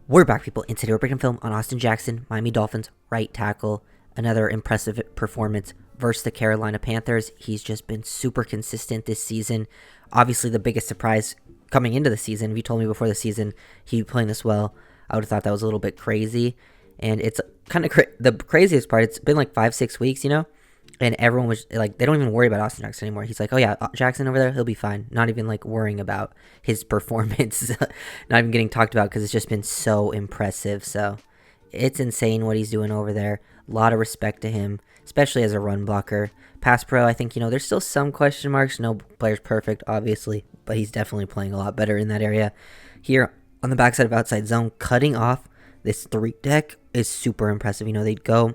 We're back, people, and today we're breaking film on Austin Jackson, Miami Dolphins, right tackle. Another impressive performance versus the Carolina Panthers. He's just been super consistent this season. Obviously, the biggest surprise coming into the season, if you told me before the season he'd be playing this well, I would have thought that was a little bit crazy. And it's kind of the craziest part, it's been like 5-6 weeks, and everyone was like, they don't even worry about Austin Jackson anymore. He's like, oh yeah, Jackson over there, he'll be fine. Not even like worrying about his performance, not even getting talked about because it's just been so impressive. So it's insane what he's doing over there. A lot of respect to him, especially as a run blocker. Pass pro, I think, there's still some question marks. No player's perfect, obviously, but he's definitely playing a lot better in that area. Here on the backside of outside zone, cutting off this 3-deck is super impressive. They'd go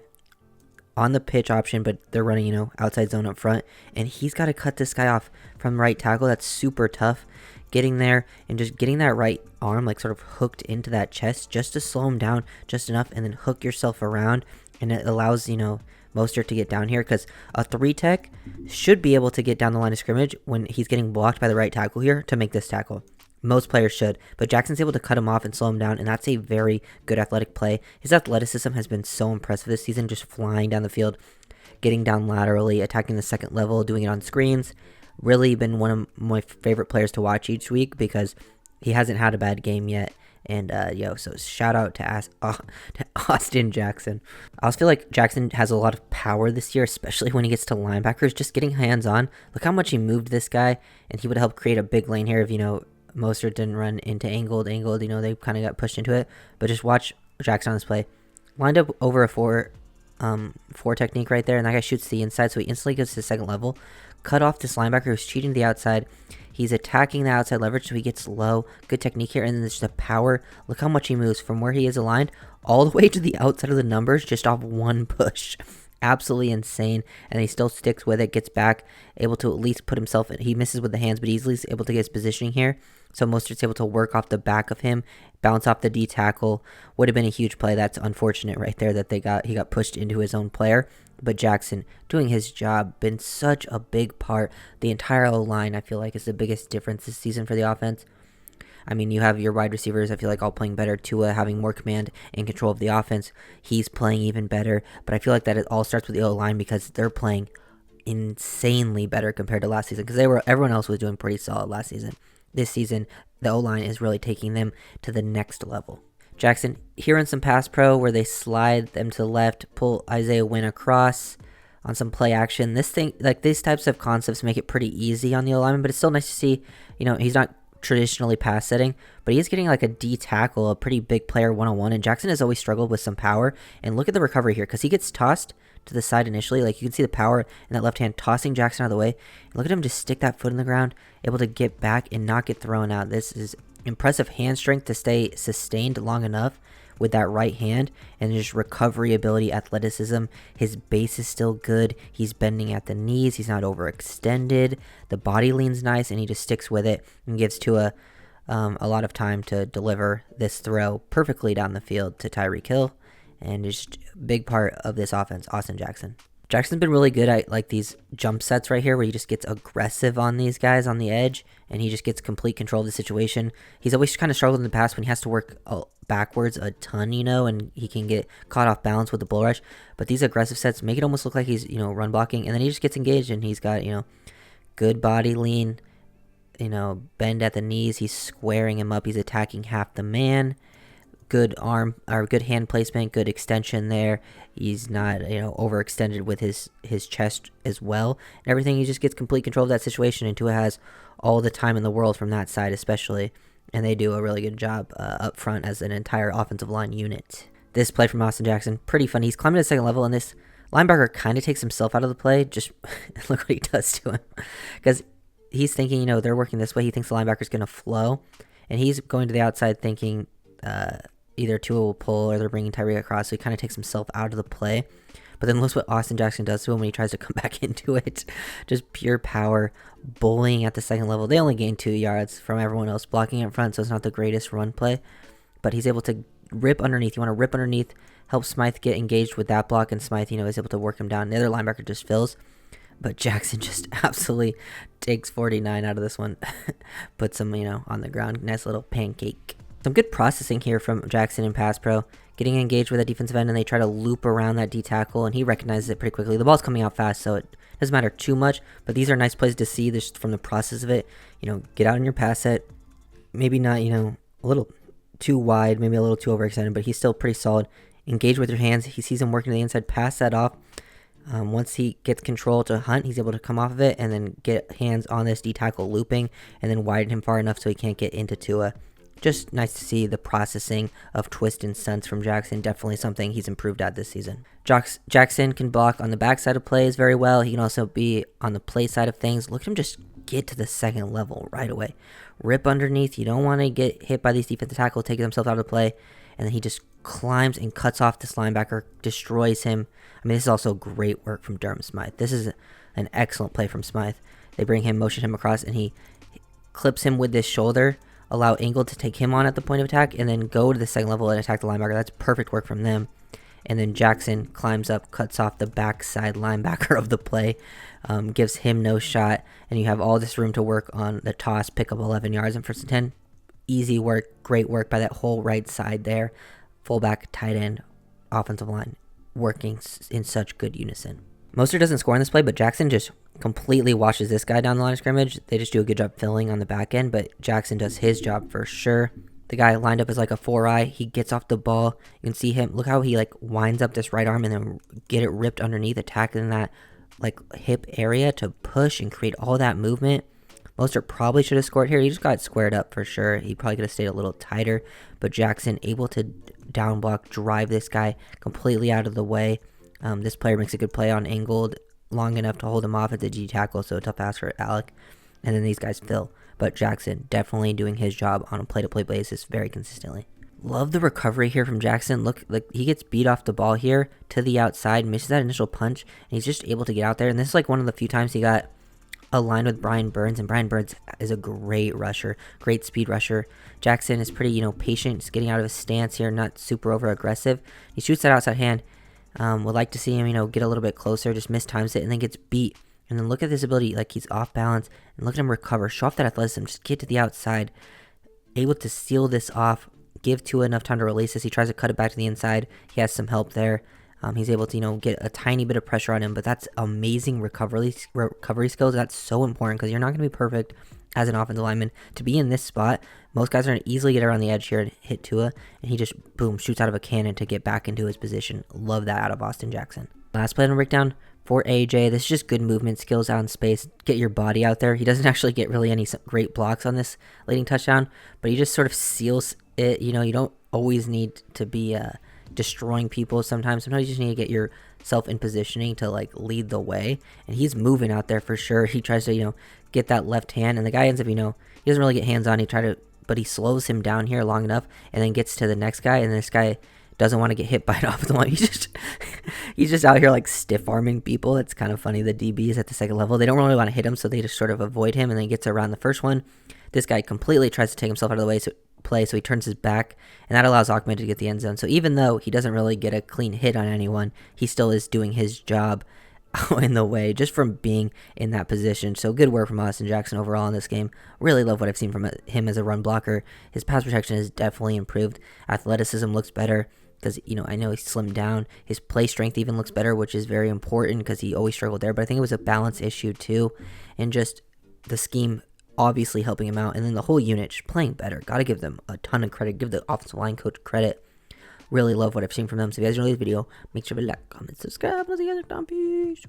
on the pitch option, but they're running, outside zone up front, and he's got to cut this guy off from right tackle. That's super tough. Getting there and just getting that right arm like sort of hooked into that chest just to slow him down just enough, and then hook yourself around, and it allows, Mostert to get down here, because a 3-tech should be able to get down the line of scrimmage when he's getting blocked by the right tackle here to make this tackle. Most players should, but Jackson's able to cut him off and slow him down, and that's a very good athletic play. His athleticism has been so impressive this season, just flying down the field, getting down laterally, attacking the second level, doing it on screens. Really been one of my favorite players to watch each week because he hasn't had a bad game yet. And, so shout out to Austin Jackson. I also feel like Jackson has a lot of power this year, especially when he gets to linebackers, just getting hands-on. Look how much he moved this guy, and he would help create a big lane here if, Mostert didn't run into angled, they kind of got pushed into it. But just watch Jackson on this play. Lined up over a four technique right there, and that guy shoots the inside, so he instantly gets to the second level. Cut off this linebacker who's cheating the outside. He's attacking the outside leverage, so he gets low. Good technique here, and then there's the power. Look how much he moves from where he is aligned all the way to the outside of the numbers just off one push. Absolutely insane, and he still sticks with it, gets back, able to at least put himself in. He misses with the hands, but he's at least able to get his positioning here. So Mostert's able to work off the back of him, bounce off the D tackle. Would have been a huge play. That's unfortunate right there that he got pushed into his own player. But Jackson doing his job, been such a big part. The entire O-line, I feel like, is the biggest difference this season for the offense. I mean, you have your wide receivers, I feel like, all playing better. Tua having more command and control of the offense. He's playing even better. But I feel like that it all starts with the O-line because they're playing insanely better compared to last season. Because everyone else was doing pretty solid last season. This season, the O-line is really taking them to the next level. Jackson here in some pass pro where they slide them to the left, pull Isaiah Wynn across on some play action. These types of concepts make it pretty easy on the O-lineman, but it's still nice to see, he's not traditionally pass setting, but he is getting like a D tackle, a pretty big player one-on-one, and Jackson has always struggled with some power. And look at the recovery here, because he gets tossed to the side initially. Like, you can see the power in that left hand tossing Jackson out of the way. And look at him just stick that foot in the ground, able to get back and not get thrown out. This is impressive hand strength to stay sustained long enough with that right hand, and just recovery ability, athleticism. His base is still good. He's bending at the knees. He's not overextended. The body lean's nice, and he just sticks with it and gives Tua a lot of time to deliver this throw perfectly down the field to Tyreek Hill. And just a big part of this offense, Austin Jackson. Jackson's been really good at like these jump sets right here where he just gets aggressive on these guys on the edge, and he just gets complete control of the situation. He's always kind of struggled in the past when he has to work backwards a ton, and he can get caught off balance with the bull rush. But these aggressive sets make it almost look like he's, run blocking, and then he just gets engaged, and he's got, good body lean, bend at the knees. He's squaring him up. He's attacking half the man. Good arm or good hand placement, good extension there. He's not, overextended with his chest as well and everything. He just gets complete control of that situation, and Tua has all the time in the world from that side especially, and they do a really good job up front as an entire offensive line unit. This play from Austin Jackson, pretty funny. He's climbing to the second level, and this linebacker kind of takes himself out of the play. Just look what he does to him, because he's thinking, they're working this way. He thinks the linebacker's going to flow, and he's going to the outside thinking either Tua will pull or they're bringing Tyreek across, so he kind of takes himself out of the play. But then look what Austin Jackson does to him when he tries to come back into it. Just pure power, bullying at the second level. They only gain 2 yards from everyone else blocking in front, so it's not the greatest run play. But he's able to rip underneath. You want to rip underneath, help Smythe get engaged with that block, and Smythe, is able to work him down. The other linebacker just fills. But Jackson just absolutely takes 49 out of this one. Puts him, on the ground. Nice little pancake. Some good processing here from Jackson in pass pro, getting engaged with a defensive end, and they try to loop around that D tackle, and he recognizes it pretty quickly. The ball's coming out fast, so it doesn't matter too much, but these are nice plays to see just from the process of it. Get out in your pass set, maybe not, a little too wide, maybe a little too overextended, but he's still pretty solid. Engage with your hands. He sees him working to the inside, pass that off. Once he gets control to Hunt, he's able to come off of it and then get hands on this D tackle looping, and then widen him far enough so he can't get into Tua. Just nice to see the processing of twist and stunts from Jackson. Definitely something he's improved at this season. Jackson can block on the backside of plays very well. He can also be on the play side of things. Look at him just get to the second level right away. Rip underneath. You don't want to get hit by these defensive tackles, taking themselves out of the play. And then he just climbs and cuts off this linebacker, destroys him. I mean, this is also great work from Durham Smythe. This is an excellent play from Smythe. They bring him, motion him across, and he clips him with this shoulder, allow Angle to take him on at the point of attack, and then go to the second level and attack the linebacker. That's perfect work from them. And then Jackson climbs up, cuts off the backside linebacker of the play, gives him no shot, and you have all this room to work on the toss, pick up 11 yards and 1st and 10. Easy work, great work by that whole right side there. Fullback, tight end, offensive line, working in such good unison. Mostert doesn't score on this play, but Jackson just completely washes this guy down the line of scrimmage. They just do a good job filling on the back end, but Jackson does his job for sure. The guy lined up as like a 4-eye. He gets off the ball. You can see him. Look how he winds up this right arm and then get it ripped underneath, attacking that hip area to push and create all that movement. Mostert probably should have scored here. He just got squared up for sure. He probably could have stayed a little tighter, but Jackson able to down block, drive this guy completely out of the way. This player makes a good play on Angled long enough to hold him off at the G tackle, so a tough pass for Alec. And then these guys fill. But Jackson definitely doing his job on a play-to-play basis very consistently. Love the recovery here from Jackson. Look, he gets beat off the ball here to the outside, misses that initial punch, and he's just able to get out there. And this is one of the few times he got aligned with Brian Burns, and Brian Burns is a great rusher, great speed rusher. Jackson is pretty, patient, just getting out of his stance here, not super over-aggressive. He shoots that outside hand. Would like to see him, get a little bit closer, just mistimes it, and then gets beat. And then look at this ability, he's off balance, and look at him recover, show off that athleticism, just get to the outside, able to seal this off, give Tua enough time to release this. He tries to cut it back to the inside. He has some help there. He's able to, get a tiny bit of pressure on him, but that's amazing recovery skills. That's so important because you're not going to be perfect as an offensive lineman. To be in this spot, most guys are going to easily get around the edge here and hit Tua, and he just, boom, shoots out of a cannon to get back into his position. Love that out of Austin Jackson. Last play on the breakdown for AJ. This is just good movement skills out in space. Get your body out there. He doesn't actually get really any great blocks on this leading touchdown, but he just sort of seals it. You don't always need to be destroying people. Sometimes you just need to get yourself in positioning to lead the way, and he's moving out there for sure. He tries to get that left hand, and the guy ends up he doesn't really get hands on. But he slows him down here long enough, and then gets to the next guy, and this guy doesn't want to get hit by an offensive line. He's just out here stiff arming people. It's kind of funny. The DBs at the second level, they don't really want to hit him, so they just sort of avoid him, and then he gets around the first one. This guy completely tries to take himself out of the way, so he turns his back, and that allows Ahmed to get the end zone. So even though he doesn't really get a clean hit on anyone, he still is doing his job in the way just from being in that position. So good work from Austin Jackson overall in this game. Really love what I've seen from him as a run blocker. His pass protection has definitely improved. Athleticism looks better because, I know he's slimmed down. His play strength even looks better, which is very important because he always struggled there. But I think it was a balance issue too, and just the scheme obviously helping him out, and then the whole unit just playing better. Got to give them a ton of credit. Give the offensive line coach credit. Really love what I've seen from them. So if you guys enjoyed this video, make sure to like, comment, subscribe. Let's see you guys next time. Peace.